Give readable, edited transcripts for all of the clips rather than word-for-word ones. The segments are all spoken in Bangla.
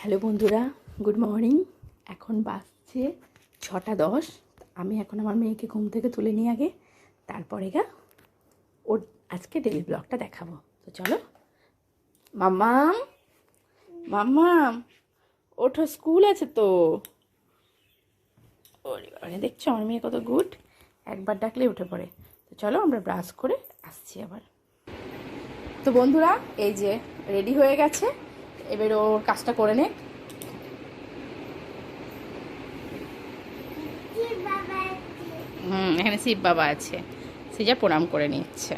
হ্যালো বন্ধুরা, গুড মর্নিং। এখন বাজছে 6:10। আমি এখন আমার মেয়েকে ঘুম থেকে তুলে নিয়ে আগে তারপরে ওর আজকে ডেলি ব্লগটা দেখাবো। তো চলো মাম্মাম, মাম্মাম ওঠো, স্কুল আছে তো। ওরে দেখছো আমার মেয়ে কত গুড, একবার ডাকলে উঠে পড়ে। তো চলো আমরা ব্রাশ করে আসছি আবার। তো বন্ধুরা এই যে রেডি হয়ে গেছে, এবার ওর কাজটা করে নে। এখানে শিব বাবা আছে, সে যা প্রণাম করে নিচ্ছে।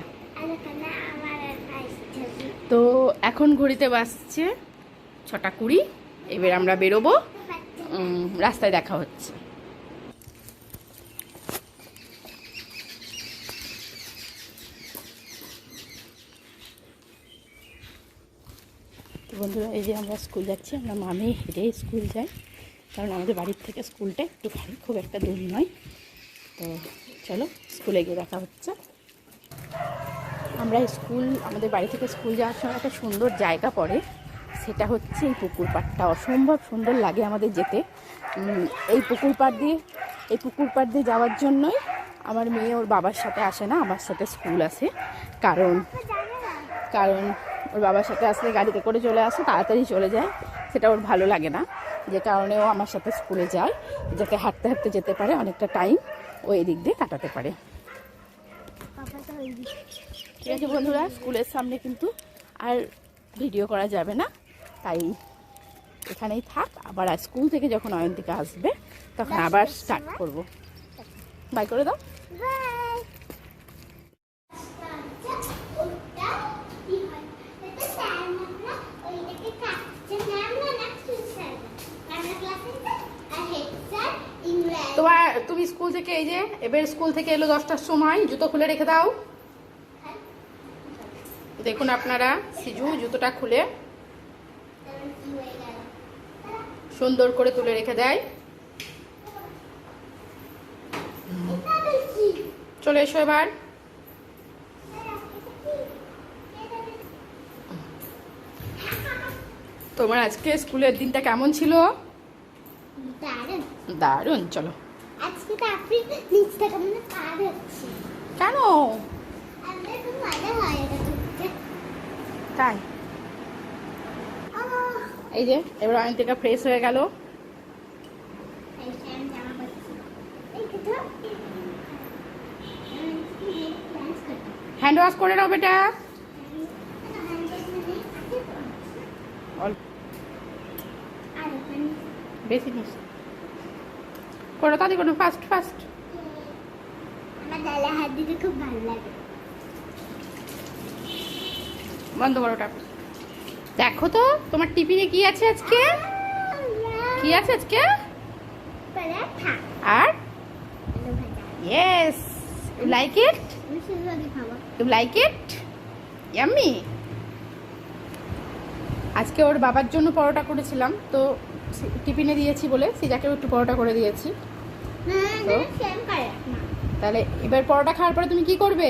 তো এখন ঘড়িতে বাজছে 6:20। এবার আমরা বেরোবো, রাস্তায় দেখা হচ্ছে। তো বন্ধুরা এই যে আমরা স্কুল যাচ্ছি, আমরা মামে হেঁটে স্কুল যাই, কারণ আমাদের বাড়ির থেকে স্কুলটা একটুখানি, খুব একটা দূর নয়। তো চলো স্কুলে গিয়ে দেখা হচ্ছে। আমরা আমাদের বাড়ি থেকে স্কুল যাওয়ার সময় একটা সুন্দর জায়গা পড়ে, সেটা হচ্ছে এই পুকুর পাড়টা। অসম্ভব সুন্দর লাগে আমাদের যেতে। এই পুকুর পাড় দিয়ে যাওয়ার জন্যই আমার মেয়ে ওর বাবার সাথে আসে না, আমার সাথে স্কুল আসে। কারণ ওর বাবার সাথে আসলে গাড়িতে করে চলে আসে, তাড়াতাড়ি চলে যায়, সেটা ওর ভালো লাগে না। যে কারণে ও আমার সাথে স্কুলে যায়, যাতে হাঁটতে হাঁটতে যেতে পারে, অনেকটা টাইম ও এদিক দিয়ে কাটাতে পারে। ঠিক আছে বন্ধুরা, স্কুলের সামনে কিন্তু আর ভিডিও করা যাবে না, তাই এখানেই থাক। আবার স্কুল থেকে যখন অয়ন্তিকা আসবে তখন আবার স্টার্ট করব। বাই করে দাও। তুমি স্কুল থেকে এই যে এবার স্কুল থেকে এলো 10টার সময়, জুতো খুলে রেখে দাও। দেখুন আপনারা, সিজু জুতোটা খুলে সুন্দর করে তুলে রেখে দেয়। চলে এসো এবার। তোমার আজকে স্কুলের দিনটা কেমন ছিল? দারুণ। চলো আজকে তো আপনি নিচটা কেমন পার হচ্ছে কেন? আমাদের খুব মজা হয় এটা করতে। তাই এই যে এবার অয়ন্তিকা ফ্রেশ হয়ে গেল। হ্যান্ড ওয়াশ করে নাও বেটা। বেশি নিস করো, তাড়াতাড়ি করো, ফাস্ট ফাস্ট। আমার ডালে হাত দিতে খুব ভালো লাগে। বন্ধ করো ওটা। দেখো তো তোমার টিফিনে কি আছে আজকে? কি আছে আজকে? পরাঠা আর আলু ভাজা। Yes, you like it? আমি শুধু আগে খাবো। You like it? ইয়াম্মি। আজকে ওর বাবার জন্য পরোটা করেছিলাম, তো টিফিনে দিয়েছি বলে সিজাকেও একটু পরোটা করে দিয়েছি। তাহলে এবার পরোটা খাওয়ার পরে তুমি কি করবে?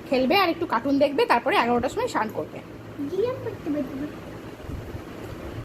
খেলবে আর একটু কার্টুন দেখবে, তারপরে 11টার সময় স্নান করবে।